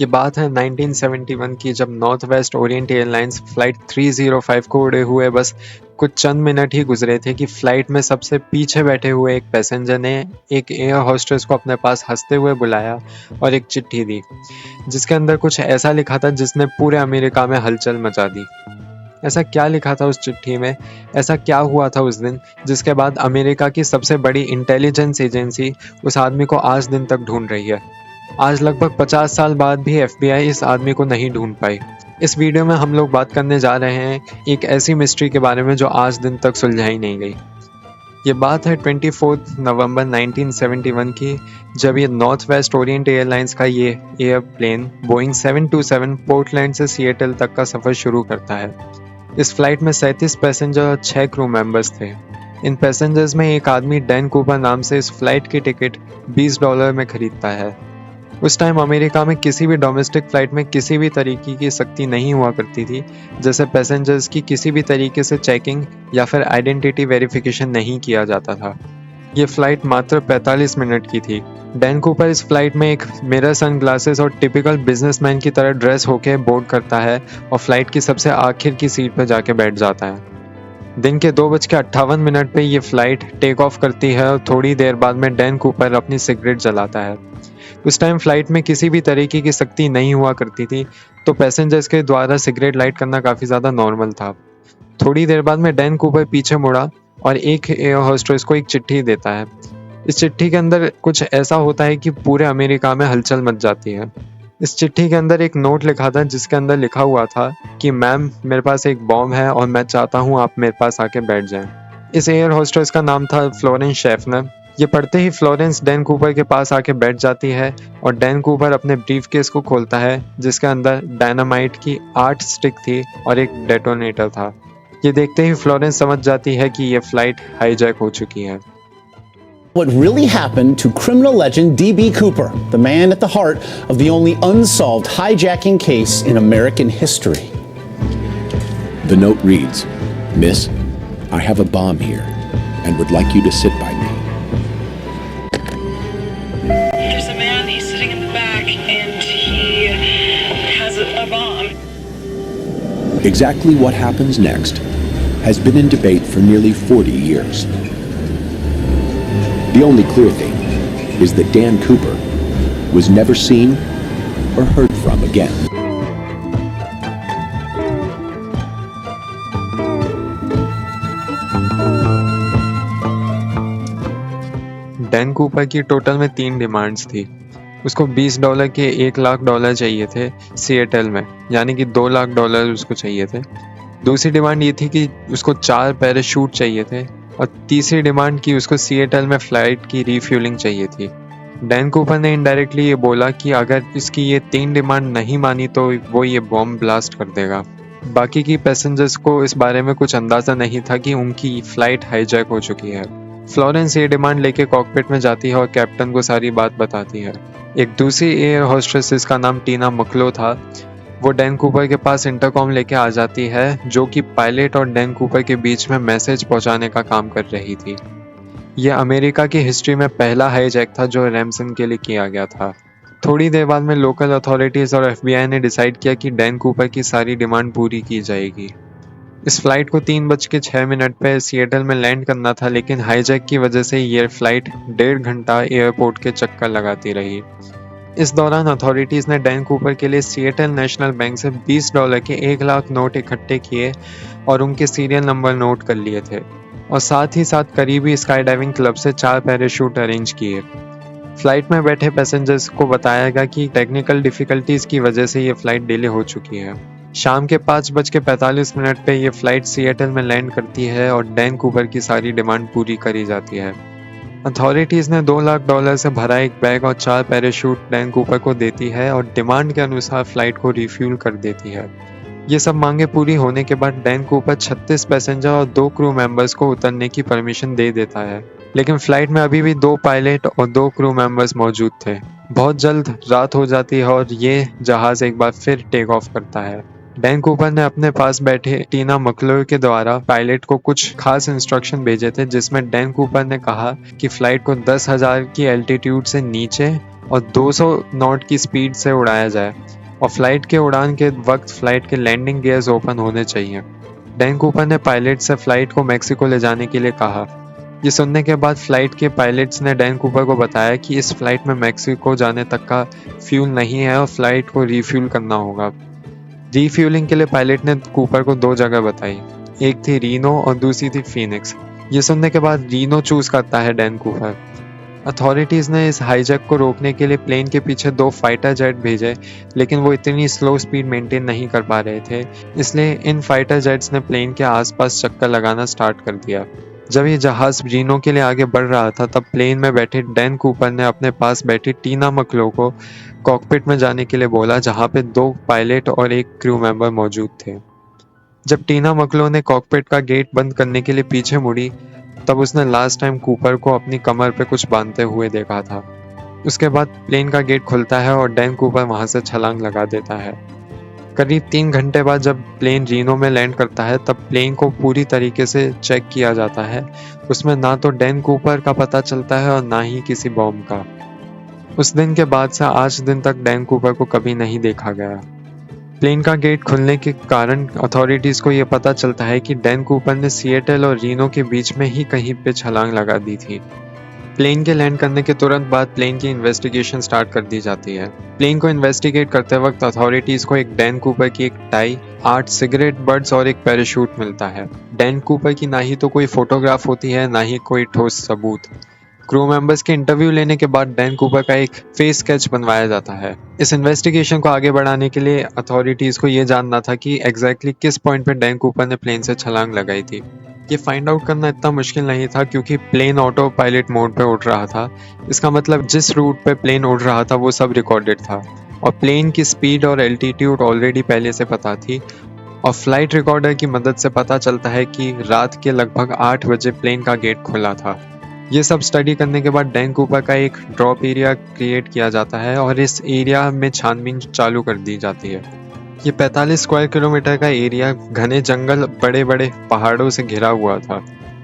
ये बात है 1971 की, जब north west Orient airlines flight 305 को उड़े हुए बस कुछ चंद मिनट ही गुजरे थे कि फ्लाइट में सबसे पीछे बैठे हुए एक पैसेंजर ने एक एयर होस्टेस को अपने पास हंसते हुए बुलाया और एक चिट्ठी दी, जिसके अंदर कुछ ऐसा लिखा था जिसने पूरे अमेरिका में हलचल मचा दी। ऐसा क्या लिखा था उस चिट्ठी में? ऐसा क्या हुआ था उस दिन जिसके बाद अमेरिका की सबसे बड़ी इंटेलिजेंस एजेंसी उस आदमी को आज दिन तक ढूंढ रही है? आज लगभग 50 साल बाद भी एफबीआई इस आदमी को नहीं ढूंढ पाई। इस वीडियो में हम लोग बात करने जा रहे हैं एक ऐसी मिस्ट्री के बारे में जो आज दिन तक सुलझाई नहीं गई। ये बात है 24 नवंबर 1971 की, जब ये नॉर्थ वेस्ट ओरिएंट एयरलाइंस का ये एयरप्लेन बोइंग 727 पोर्टलैंड से सिएटल तक का सफ़र शुरू करता है। इस फ्लाइट में 37 पैसेंजर और 6 क्रू मेंबर्स थे। इन पैसेंजर्स में एक आदमी डैन कूपर नाम से इस फ्लाइट की टिकट $20 में खरीदता है। उस टाइम अमेरिका में किसी भी डोमेस्टिक फ्लाइट में किसी भी तरीके की सख्ती नहीं हुआ करती थी, जैसे पैसेंजर्स की किसी भी तरीके से चेकिंग या फिर आइडेंटिटी वेरिफिकेशन नहीं किया जाता था। ये फ्लाइट मात्र 45 मिनट की थी। डैन कूपर इस फ्लाइट में एक मिरर सन ग्लासेस और टिपिकल बिजनेसमैन की तरह ड्रेस होकर बोर्ड करता है और फ्लाइट की सबसे आखिर की सीट पर जाके बैठ जाता है। दिन के 2:58 पे ये फ्लाइट टेक ऑफ करती है और थोड़ी देर बाद में डैन कूपर अपनी सिगरेट जलाता है। उस टाइम फ्लाइट में किसी भी तरीके की सख्ती नहीं हुआ करती थी, तो पैसेंजर्स के द्वारा सिगरेट लाइट करना काफ़ी ज़्यादा नॉर्मल था। थोड़ी देर बाद में डैन कूपर पीछे मुड़ा और एक एयर होस्टेस को एक चिट्ठी देता है। इस चिट्ठी के अंदर कुछ ऐसा होता है कि पूरे अमेरिका में हलचल मच जाती है। इस चिट्ठी के अंदर एक नोट लिखा था जिसके अंदर लिखा हुआ था कि मैम, मेरे पास एक बॉम्ब है और मैं चाहता हूँ आप मेरे पास आके बैठ जाएं। इस एयर होस्टेस का नाम था फ्लोरेंस शेफनर। ये पढ़ते ही फ्लोरेंस डैन कूपर के पास आके बैठ जाती है और डैन कूपर अपने ब्रीफकेस को खोलता है जिसके अंदर डायनामाइट की 8 स्टिक थी और एक डेटोनेटर था। ये देखते ही फ्लोरेंस समझ जाती है कि ये फ्लाइट हाईजैक हो चुकी है। What really happened to criminal legend D.B. Cooper, the man at the heart of the only unsolved hijacking case in American history. The note reads, "Miss, I have a bomb here and would like you to sit by me." There's a man, he's sitting in the back, and he has a bomb. Exactly what happens next has been in debate for nearly 40 years. The only clear thing is that Dan Cooper was never seen or heard from again. Dan Cooper की total में 3 demands थी। उसको $20 के $1,00,000 चाहिए थे Seattle में, यानी कि $2,00,000 उसको चाहिए थे। दूसरी डिमांड ये थी कि उसको 4 पैराशूट चाहिए थे और तीसरी डिमांड की उसको सिएटल में फ्लाइट की रिफ्यूलिंग चाहिए थी। डैन कूपर ने इनडायरेक्टली ये बोला कि अगर इसकी ये 3 डिमांड नहीं मानी तो वो ये बॉम्ब ब्लास्ट कर देगा। बाकी की पैसेंजर्स को इस बारे में कुछ अंदाज़ा नहीं था कि उनकी फ़्लाइट हाईजैक हो चुकी है। फ्लोरेंस ये डिमांड लेके कॉकपिट में जाती है और कैप्टन को सारी बात बताती है। एक दूसरी एयर होस्टेस जिसका नाम टीना मकलो था, वो डैन कूपर के पास इंटरकॉम लेके आ जाती है, जो कि पायलट और डैन कूपर के बीच में मैसेज पहुंचाने का काम कर रही थी। यह अमेरिका की हिस्ट्री में पहला हाईजैक था जो रैमसन के लिए किया गया था। थोड़ी देर बाद में लोकल अथॉरिटीज़ और एफबीआई ने डिसाइड किया कि डैन कूपर की सारी डिमांड पूरी की जाएगी। इस फ्लाइट को 3:06 पे सिएटल में लैंड करना था, लेकिन हाईजैक की वजह से ये फ्लाइट 1.5 घंटा एयरपोर्ट के चक्कर लगाती रही। इस दौरान अथॉरिटीज़ ने डैन कूपर के लिए सिएटल नेशनल बैंक से $20 के 1,00,000 नोट इकट्ठे किए और उनके सीरियल नंबर नोट कर लिए थे, और साथ ही साथ करीबी स्काई डाइविंग क्लब से 4 पैराशूट अरेंज किए। फ्लाइट में बैठे पैसेंजर्स को बताया गया कि टेक्निकल डिफ़िकल्टीज़ की वजह से ये फ़्लाइट डिले हो चुकी है। शाम के 5:45 पे ये फ़्लाइट सिएटल में लैंड करती है और डैन कूपर की सारी डिमांड पूरी करी जाती है। अथॉरिटीज़ ने $2,00,000 से भरा एक बैग और 4 पैराशूट डैन कूपर को देती है और डिमांड के अनुसार फ्लाइट को रिफ्यूल कर देती है। ये सब मांगे पूरी होने के बाद डैन कूपर 36 पैसेंजर और 2 क्रू मेंबर्स को उतरने की परमिशन दे देता है, लेकिन फ्लाइट में अभी भी 2 पायलट और 2 क्रू मेंबर्स मौजूद थे। बहुत जल्द रात हो जाती है और ये जहाज़ एक बार फिर टेक ऑफ करता है। डैन कूपर ने अपने पास बैठे टीना मकलो के द्वारा पायलट को कुछ खास इंस्ट्रक्शन भेजे थे, जिसमें डैन कूपर ने कहा कि फ्लाइट को 10,000 की एल्टीट्यूड से नीचे और 200 नॉट की स्पीड से उड़ाया जाए और फ्लाइट के उड़ान के वक्त फ्लाइट के लैंडिंग गियर्स ओपन होने चाहिए। डैन कूपर ने पायलट से फ्लाइट को मैक्सिको ले जाने के लिए कहा। ये सुनने के बाद फ्लाइट के पायलट्स ने डैन कूपर को बताया कि इस फ्लाइट में मैक्सिको जाने तक का फ्यूल नहीं है और फ्लाइट को रिफ्यूल करना होगा। रिफ्यूलिंग के लिए पायलट ने कूपर को 2 जगह बताई, एक थी रीनो और दूसरी थी फीनिक्स। ये सुनने के बाद रीनो चूज करता है डैन कूपर। अथॉरिटीज ने इस हाईजैक को रोकने के लिए प्लेन के पीछे 2 फाइटर जेट भेजे, लेकिन वो इतनी स्लो स्पीड मेंटेन नहीं कर पा रहे थे, इसलिए इन फाइटर जेट्स ने प्लेन के आसपास चक्कर लगाना स्टार्ट कर दिया। जब ये जहाज रीनो के लिए आगे बढ़ रहा था तब प्लेन में बैठे डैन कूपर ने अपने पास बैठी टीना मकलो को कॉकपिट में जाने के लिए बोला, जहाँ पे 2 पायलट और एक क्रू मेंबर मौजूद थे। जब टीना मकलो ने कॉकपिट का गेट बंद करने के लिए पीछे मुड़ी तब उसने लास्ट टाइम कूपर को अपनी कमर पे कुछ बांधते हुए देखा था। उसके बाद प्लेन का गेट खुलता है और डैन कूपर वहां से छलांग लगा देता है। करीब 3 घंटे बाद जब प्लेन रीनो में लैंड करता है तब प्लेन को पूरी तरीके से चेक किया जाता है। उसमें ना तो डैन कूपर का पता चलता है और ना ही किसी बॉम्ब का। उस दिन के बाद से आज दिन तक डैन कूपर को कभी नहीं देखा गया। प्लेन का गेट खुलने के कारण अथॉरिटीज को यह पता चलता है कि डैन कूपर ने सिएटल और रीनो के बीच में ही कहीं पे छलांग लगा दी थी। प्लेन के लैंड करने के तुरंत बाद प्लेन की इन्वेस्टिगेशन स्टार्ट कर दी जाती है। प्लेन को इन्वेस्टिगेट करते वक्त अथॉरिटीज को एक डैन कूपर की एक टाई, 8 सिगरेट बट्स और एक पैराशूट मिलता है। डैन कूपर की ना ही तो कोई फोटोग्राफ होती है ना ही कोई ठोस सबूत। क्रू मेंबर्स के इंटरव्यू लेने के बाद डैन कूपर का एक फेस स्केच बनवाया जाता है। इस इन्वेस्टिगेशन को आगे बढ़ाने के लिए अथॉरिटीज को ये जानना था कि एग्जैक्टली किस पॉइंट पे डैन कूपर ने प्लेन से छलांग लगाई थी। ये फाइंड आउट करना इतना मुश्किल नहीं था क्योंकि प्लेन ऑटो पायलट मोड पे उड़ रहा था। इसका मतलब जिस रूट पे प्लेन उड़ रहा था वो सब रिकॉर्डेड था और प्लेन की स्पीड और एल्टीट्यूड ऑलरेडी पहले से पता थी। और फ्लाइट रिकॉर्डर की मदद से पता चलता है कि रात के लगभग 8 बजे प्लेन का गेट खुला था। ये सब स्टडी करने के बाद डैन कूपर का एक ड्रॉप एरिया क्रिएट किया जाता है और इस एरिया में छानबीन चालू कर दी जाती है। ये 45 स्क्वायर किलोमीटर का एरिया घने जंगल, बड़े बड़े पहाड़ों से घिरा हुआ था।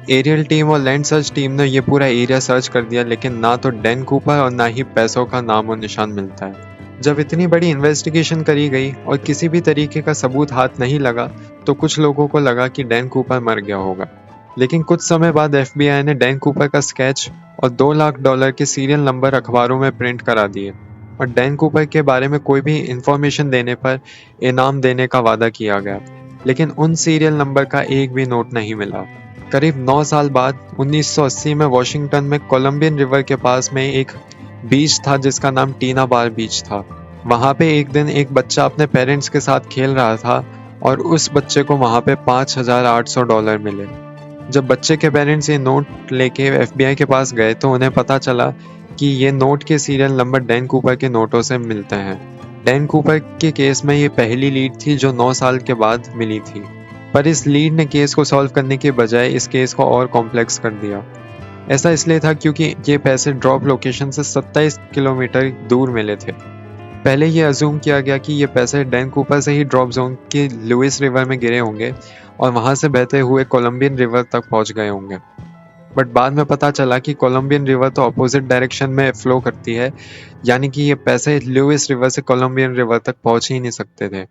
एरियल टीम और लैंड सर्च टीम ने ये पूरा एरिया सर्च कर दिया, लेकिन ना तो डैन कूपर और ना ही पैसों का नाम और निशान मिलता है। जब इतनी बड़ी इन्वेस्टिगेशन करी गई और किसी भी तरीके का सबूत हाथ नहीं लगा तो कुछ लोगों को लगा कि डैन कूपर मर गया होगा। लेकिन कुछ समय बाद FBI ने डैन कूपर का स्केच और $2 लाख के सीरियल नंबर अखबारों में प्रिंट करा दिए और डैन कूपर के बारे में कोई भी इंफॉर्मेशन देने पर इनाम देने का वादा किया गया, लेकिन उन सीरियल नंबर का एक भी नोट नहीं मिला। करीब 9 साल बाद 1980 में वॉशिंगटन में कोलंबियन रिवर के पास में एक बीच था जिसका नाम टीना बार बीच था। वहाँ पे एक दिन एक बच्चा अपने पेरेंट्स के साथ खेल रहा था और उस बच्चे को वहाँ पे $5,800 मिले। जब बच्चे के पेरेंट्स ये नोट लेके FBI के पास गए तो उन्हें पता चला कि ये नोट के सीरियल नंबर डैन कूपर के नोटों से मिलते हैं। डैन कूपर के केस में ये पहली लीड थी जो 9 साल के बाद मिली थी, पर इस लीड ने केस को सॉल्व करने के बजाय इस केस को और कॉम्प्लेक्स कर दिया। ऐसा इसलिए था क्योंकि ये पैसे ड्रॉप लोकेशन से 27 किलोमीटर दूर मिले थे। पहले ये अज्यूम किया गया कि ये पैसे डैन कूपर से ही ड्रॉप जोन के लुइस रिवर में गिरे होंगे और वहां से बहते हुए कोलंबियन रिवर तक पहुंच गए होंगे। बट बाद में पता चला कि कोलंबियन रिवर तो अपोजिट डायरेक्शन में फ्लो करती है, यानी कि ये पैसे लुइस रिवर से कोलंबियन रिवर तक पहुंच ही नहीं सकते थे।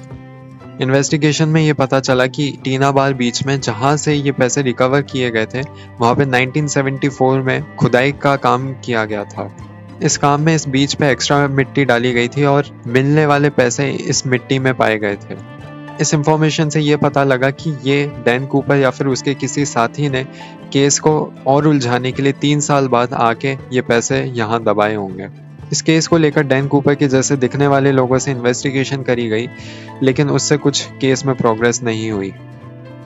इन्वेस्टिगेशन में ये पता चला कि टीना बार बीच में जहां से ये पैसे रिकवर किए गए थे वहां पे 1974 में खुदाई का काम किया गया था। इस काम में इस बीच पे एक्स्ट्रा मिट्टी डाली गई थी और मिलने वाले पैसे इस मिट्टी में पाए गए थे। इस इंफॉर्मेशन से ये पता लगा कि ये डैन कूपर या फिर उसके किसी साथी ने केस को और उलझाने के लिए 3 साल बाद आके ये पैसे यहाँ दबाए होंगे। इस केस को लेकर डैन कूपर के जैसे दिखने वाले लोगों से इन्वेस्टिगेशन करी गई, लेकिन उससे कुछ केस में प्रोग्रेस नहीं हुई।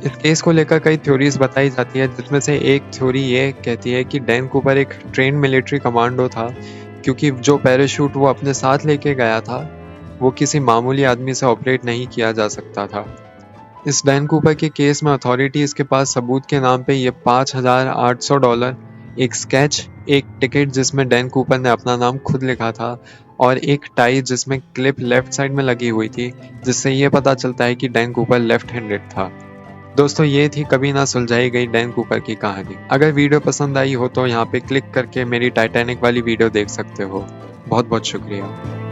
इस केस को लेकर कई थ्योरीज बताई जाती है, जिसमें से एक थ्योरी ये कहती है कि डैन कूपर एक ट्रेन मिलिट्री कमांडो था, क्योंकि जो पैराशूट वो अपने साथ लेके गया था वो किसी मामूली आदमी से ऑपरेट नहीं किया जा सकता था। इस डैन कूपर के केस में अथॉरिटीज के पास सबूत के नाम पे ये $5,800, एक स्केच, एक टिकट जिसमें डैन कूपर ने अपना नाम खुद लिखा था और एक टाई जिसमें क्लिप लेफ्ट साइड में लगी हुई थी, जिससे ये पता चलता है कि डैन कूपर लेफ्ट हैंडेड था। दोस्तों, ये थी कभी ना सुलझाई गई डैन कूपर की कहानी। अगर वीडियो पसंद आई हो तो यहाँ पे क्लिक करके मेरी टाइटैनिक वाली वीडियो देख सकते हो। बहुत बहुत शुक्रिया।